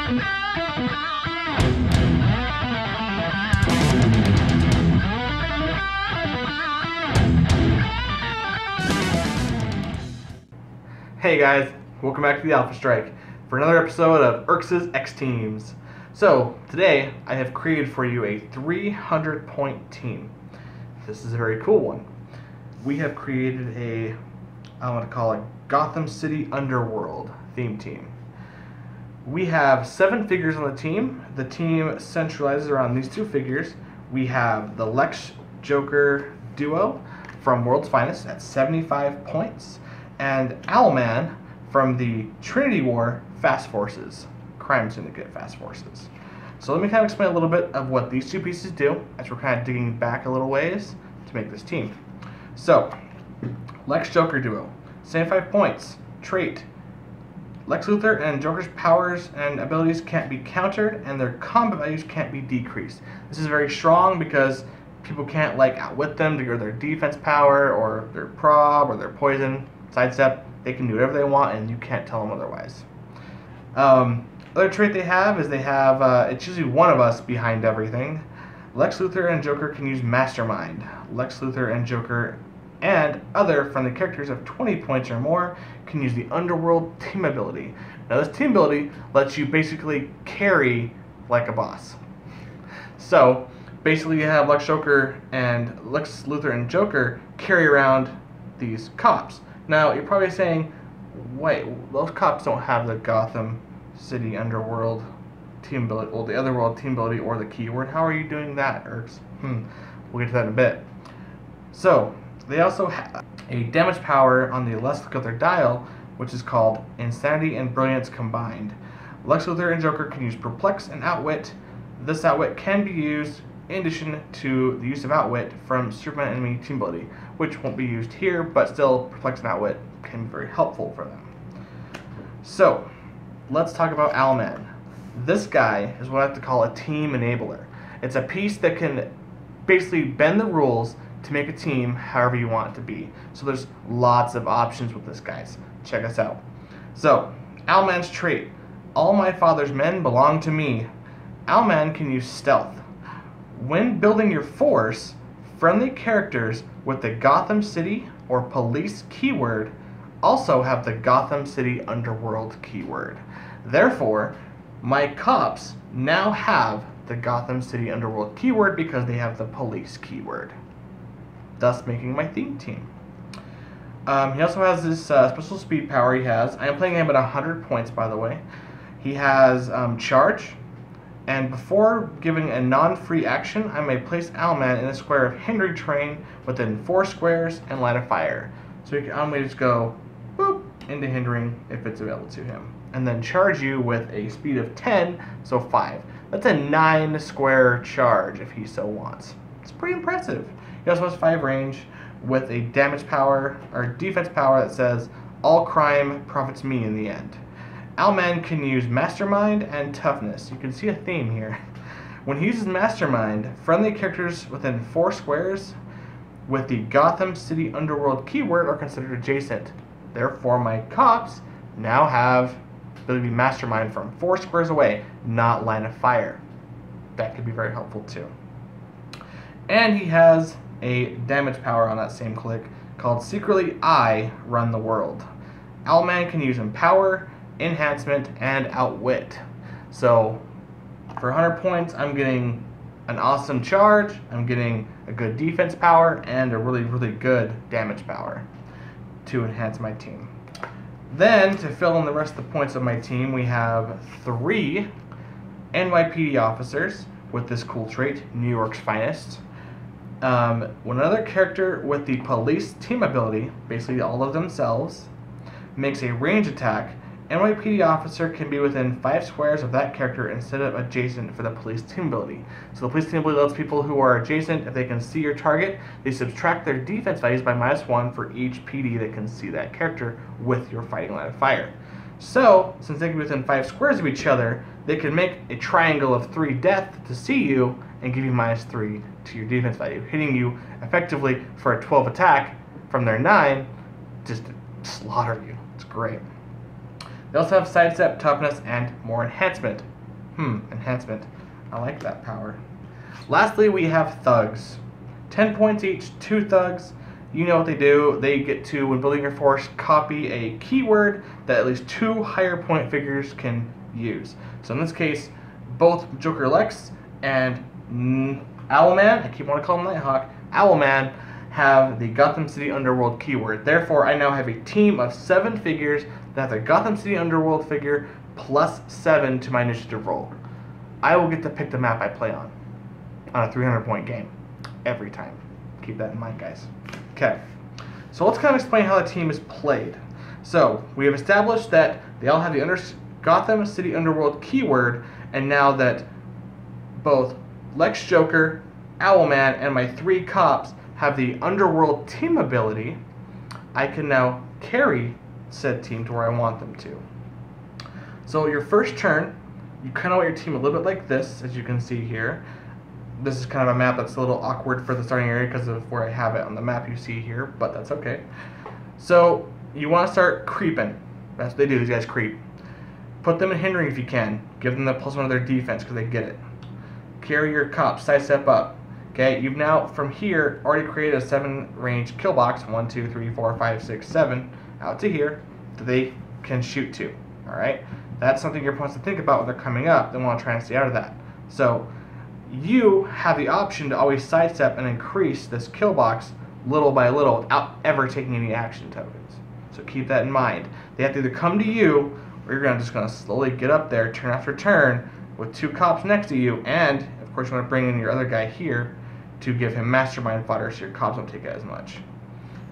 Hey guys, welcome back to the Alpha Strike for another episode of Erx's X-Teams. So, today I have created for you a 300-point team. This is a very cool one. We have created a, I want to call it Gotham City Underworld theme team. We have 7 figures on the team. The team centralizes around these 2 figures. We have the Lex Joker duo from World's Finest at 75 points. And Allman from the Trinity War Fast Forces, Crime Syndicate Fast Forces. So let me kind of explain a little bit of what these 2 pieces do, as we're kind of digging back a little ways to make this team. So, Lex Joker duo, 75 points, trait. Lex Luthor and Joker's powers and abilities can't be countered, and their combat values can't be decreased. This is very strong because people can't outwit them to get their defense power, or their prob, or their poison. Sidestep, they can do whatever they want and you can't tell them otherwise. Other trait they have is it's usually one of us behind everything. Lex Luthor and Joker can use Mastermind. Lex Luthor and Joker and other friendly characters of 20 points or more can use the Underworld team ability. Now this team ability lets you basically carry like a boss. So basically you have Lex Luthor and Joker carry around these cops. Now, you're probably saying, wait, those cops don't have the Gotham City Underworld team ability, or the Otherworld team ability, or the keyword. How are you doing that, Erx? We'll get to that in a bit. So, they also have a damage power on the left of their dial, which is called Insanity and Brilliance combined. Lex Luthor and Joker can use Perplex and Outwit. This Outwit can be used in addition to the use of Outwit from Superman Enemy team ability, which won't be used here, but still Perplex and Outwit can be very helpful for them. So, let's talk about Allman. This guy is what I have to call a team enabler. It's a piece that can basically bend the rules to make a team however you want it to be. So there's lots of options with this, guys. Check us out. So, Allman's trait. All my father's men belong to me. Allman can use stealth. When building your force, friendly characters with the Gotham City or Police keyword also have the Gotham City Underworld keyword. Therefore, my cops now have the Gotham City Underworld keyword because they have the Police keyword, thus making my theme team. He also has this special speed power he has. I am playing him at 100 points, by the way. He has Charge. And before giving a non-free action, I may place Allman in a square of hindering terrain within 4 squares and line of fire. So he can only just go boop into hindering if it's available to him. And then charge you with a speed of 10, so 5. That's a 9 square charge if he so wants. It's pretty impressive. He also has 5 range with a damage power or defense power that says all crime profits me in the end. Allman can use Mastermind and Toughness. You can see a theme here. When he uses Mastermind, friendly characters within 4 squares with the Gotham City Underworld keyword are considered adjacent. Therefore, my cops now have the ability to be Mastermind from 4 squares away, not line of fire. That could be very helpful too. And he has a damage power on that same click called Secretly I Run the World. Allman can use Empower, Enhancement, and Outwit. So for 100 points, I'm getting an awesome charge, I'm getting a good defense power, and a really, really good damage power to enhance my team. Then, to fill in the rest of the points of my team, we have 3 NYPD officers with this cool trait, New York's Finest. When another character with the Police team ability, basically all of themselves, makes a range attack, NYPD officer can be within 5 squares of that character instead of adjacent for the Police team ability. So the Police team ability lets people who are adjacent, if they can see your target, they subtract their defense values by -1 for each PD that can see that character with your fighting line of fire. So, since they can be within 5 squares of each other, they can make a triangle of 3 death to see you and give you -3 to your defense value, hitting you effectively for a 12 attack from their 9, just to slaughter you. It's great. They also have Sidestep, Toughness, and more enhancement. Enhancement. I like that power. Lastly, we have thugs. 10 points each, 2 thugs. You know what they do. They get to, when building your force, copy a keyword that at least 2 higher point figures can use. So in this case, both Joker Lex and Allman, I keep wanting to call him Nighthawk, Allman have the Gotham City Underworld keyword. Therefore, I now have a team of 7 figures that have the Gotham City Underworld figure plus 7 to my initiative roll. I will get to pick the map I play on a 300-point game every time. Keep that in mind, guys. Okay, so let's kind of explain how the team is played. So we have established that they all have the Gotham City Underworld keyword, and now that both Lex Joker, Allman, and my 3 cops have the Underworld team ability, I can now carry said team to where I want them to. So your first turn, you kind of want your team a little bit like this, as you can see here. This is kind of a map that's a little awkward for the starting area because of where I have it on the map you see here, but that's okay. So you want to start creeping. That's what they do, these guys creep. Put them in hindering if you can. Give them the +1 of their defense because they get it. Carry your cops, sidestep up. Okay, you've now, from here, already created a 7-range kill box, 1, 2, 3, 4, 5, 6, 7, out to here, that they can shoot to. Alright? That's something your opponents to think about when they're coming up. They want to try and stay out of that. So you have the option to always sidestep and increase this kill box little by little without ever taking any action tokens. So keep that in mind. They have to either come to you, or you're just going to slowly get up there turn after turn with 2 cops next to you, and of course you want to bring in your other guy here to give him mastermind fodder so your cops don't take it as much.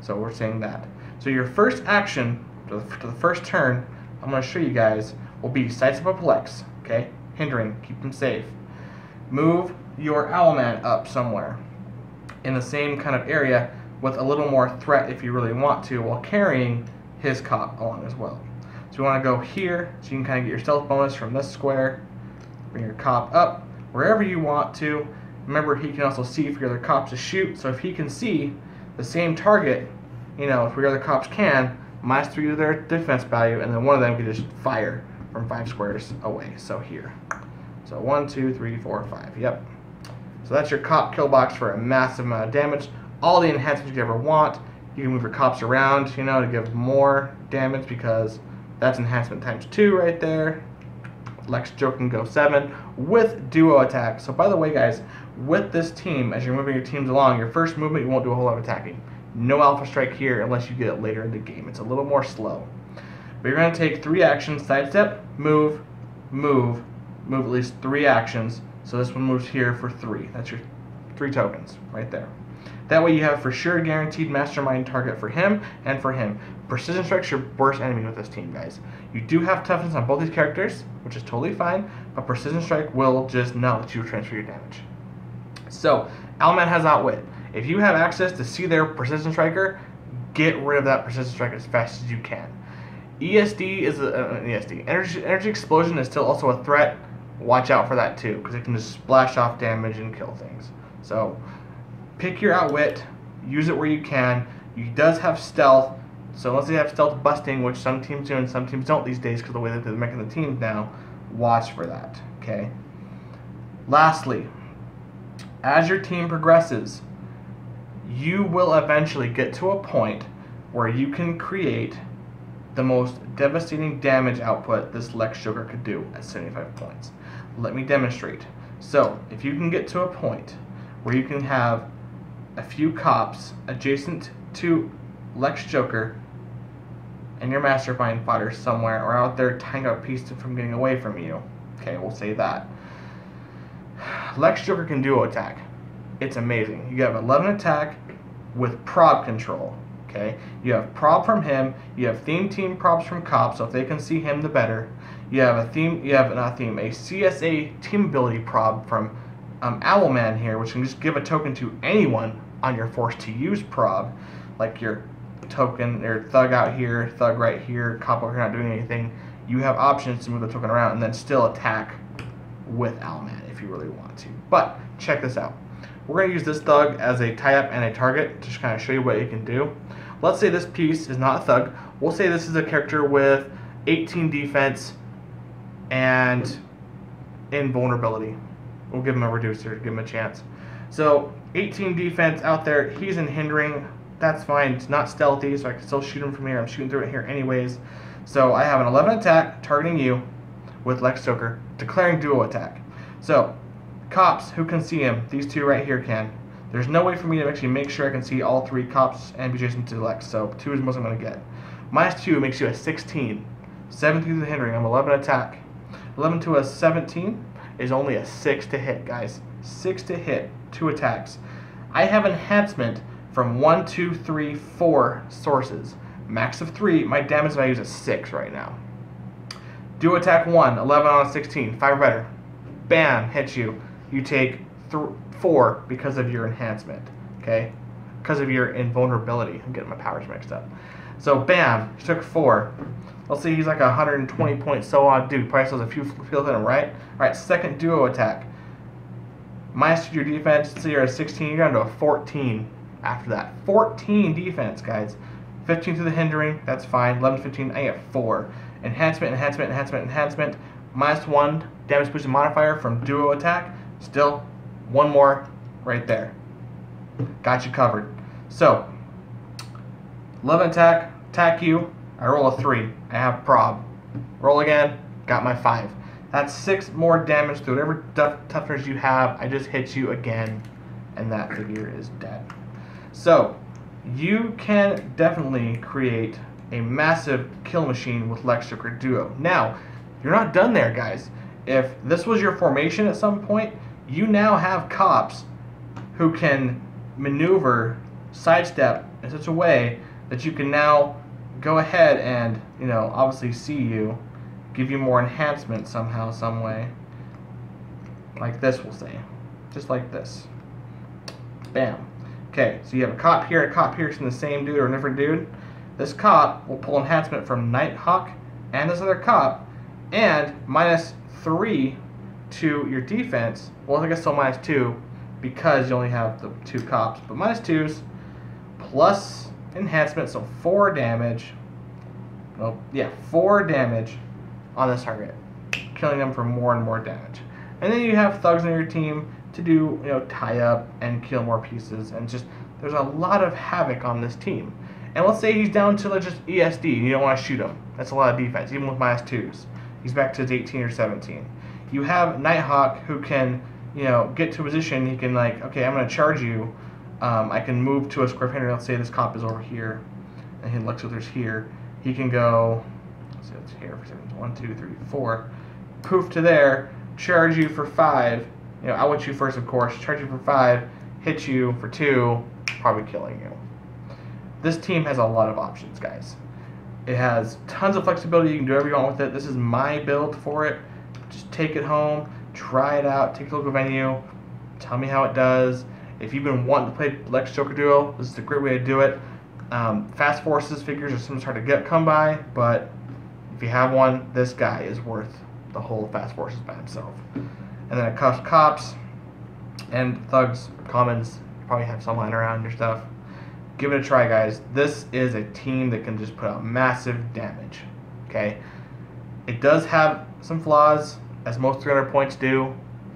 So we're saying that. So your first action to the first turn, I'm going to show you guys, will be sidestep up Lex, okay? Hindering, keep him safe. Move your Allman up somewhere in the same kind of area with a little more threat if you really want to, while carrying his cop along as well. So you want to go here so you can kind of get your stealth bonus from this square. Bring your cop up wherever you want to. Remember, he can also see for your other cops to shoot, so if he can see the same target, you know, if your other cops can, -3 to their defense value, and then one of them can just fire from 5 squares away. So here. So 1, 2, 3, 4, 5. Yep. So that's your cop kill box for a massive amount of damage. All the enhancements you ever want. You can move your cops around, you know, to give more damage because that's enhancement ×2 right there. Lex Joker can go 7 with duo attack. So by the way, guys, with this team, as you're moving your teams along, your first movement you won't do a whole lot of attacking. No alpha strike here unless you get it later in the game. It's a little more slow. But you're going to take 3 actions: sidestep, move, move, move at least 3 actions. So this one moves here for 3. That's your 3 tokens right there. That way you have for sure guaranteed mastermind target for him and for him. Precision Strike's your worst enemy with this team, guys. You do have toughness on both these characters, which is totally fine, but Precision Strike will just not let you transfer your damage. So, Allman has Outwit. If you have access to see their Precision Striker, get rid of that Precision Strike as fast as you can. ESD is Energy Explosion is still also a threat. Watch out for that too, because it can just splash off damage and kill things. So, pick your Outwit, use it where you can. He does have stealth, so unless they have stealth busting, which some teams do and some teams don't these days because of the way that they're making the teams now, watch for that, okay? Lastly, as your team progresses, you will eventually get to a point where you can create the most devastating damage output this Lex Joker could do at 75 points. Let me demonstrate. So, if you can get to a point where you can have a few cops adjacent to Lex Joker and your mastermind fodder somewhere, or out there tying up a piece from getting away from you. Okay, we'll say that. Lex Joker can duo attack. It's amazing. You have 11 attack with prob control. Okay, you have prob from him. You have theme team probs from cops, so if they can see him, the better. You have a CSA team ability prob from Allman here, which can just give a token to anyone on your force to use prob, like your token, your thug out here, thug right here, cop over here not doing anything. You have options to move the token around and then still attack with Allman if you really want to. But check this out. We're going to use this thug as a tie-up and a target to just kind of show you what it can do. Let's say this piece is not a thug. We'll say this is a character with 18 defense and invulnerability. We'll give him a reducer, give him a chance. So 18 defense out there. He's in hindering. That's fine. It's not stealthy, so I can still shoot him from here. I'm shooting through it here anyways. So I have an 11 attack targeting you with Lex Joker, declaring duo attack. So cops, who can see him? These two right here can. There's no way for me to actually make sure I can see all three cops and be chasing to Lex, so 2 is the most I'm going to get. -2 makes you a 16. 17 to the hindering, I'm 11 attack. 11 to a 17 is only a 6 to hit, guys. 6 to hit, 2 attacks. I have enhancement from 1, 2, 3, 4 sources. Max of 3, my damage value is a 6 right now. Duo attack 1, 11 on a 16, 5 or better. Bam, hits you. You take 4 because of your enhancement, okay? Because of your invulnerability. I'm getting my powers mixed up. So bam, he took 4. Let's see, he's like a 120 point so odd dude. Probably still has a few fields in him, right? Alright, second duo attack. -2 to your defense, so you're at 16, you're down to a 14 after that. 14 defense, guys. 15 to the hindering, that's fine. 11 to 15, I get 4. Enhancement, enhancement, enhancement, enhancement. -1 damage boosted modifier from duo attack. Still, 1 more right there. Got you covered. So, 11 attack, attack you. I roll a 3. I have prob. Roll again, got my 5. That's 6 more damage to whatever toughness you have. I just hit you again, and that figure is dead. So, you can definitely create a massive kill machine with Lex Joker Duo. Now, you're not done there, guys. If this was your formation at some point, you now have cops who can maneuver Sidestep in such a way that you can now go ahead and, obviously see you, give you more enhancement somehow, some way. Like this, we'll say. Just like this. Bam. Okay, so you have a cop here in the same dude or a different dude. This cop will pull enhancement from Nighthawk and this other cop, and -3 to your defense. Well, I guess still -2 because you only have the 2 cops, but -2s plus enhancement, so 4 damage. Well, yeah, 4 damage on this target, killing them for more and more damage. And then you have thugs on your team to do, tie up and kill more pieces, and just there's a lot of havoc on this team. And let's say he's down to just ESD, and you don't want to shoot him. That's a lot of defense, even with -2s. He's back to his 18 or 17. You have Nighthawk who can, get to a position. He can okay, I'm going to charge you. I can move to a square fender. Let's say this cop is over here, and he Lex Luthor's here. He can go, let's see, it's here for 1, 2, 3, 4. Poof to there, charge you for 5. I want you first, of course. Charge you for 5, hit you for 2, probably killing you. This team has a lot of options, guys. It has tons of flexibility. You can do whatever you want with it. This is my build for it. Just take it home, try it out, take it to a local venue, tell me how it does. If you've been wanting to play Lex Joker Duo, this is a great way to do it. Fast Forces figures are sometimes hard to come by, but if you have one, this guy is worth the whole Fast Forces by himself. And then it costs cops and thugs, commons. You probably have some lying around your stuff. Give it a try, guys. This is a team that can just put out massive damage. Okay? It does have some flaws, as most 300 points do,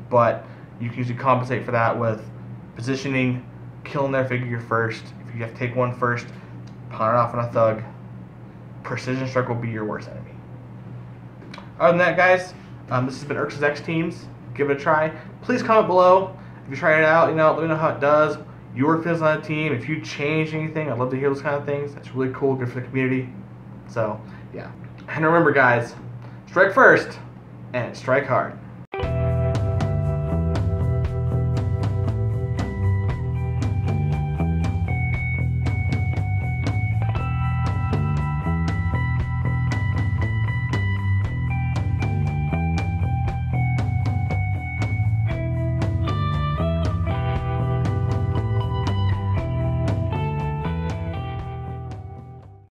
but you can usually compensate for that with positioning, killing their figure first. If you have to take one first, pawn it off on a thug. Precision strike will be your worst enemy. Other than that, guys, this has been Heroclix X-Teams. Give it a try. Please comment below if you try it out. Let me know how it does. Your feelings on the team. If you change anything, I'd love to hear those kind of things. That's really cool, good for the community. So, yeah. And remember, guys, strike first and strike hard.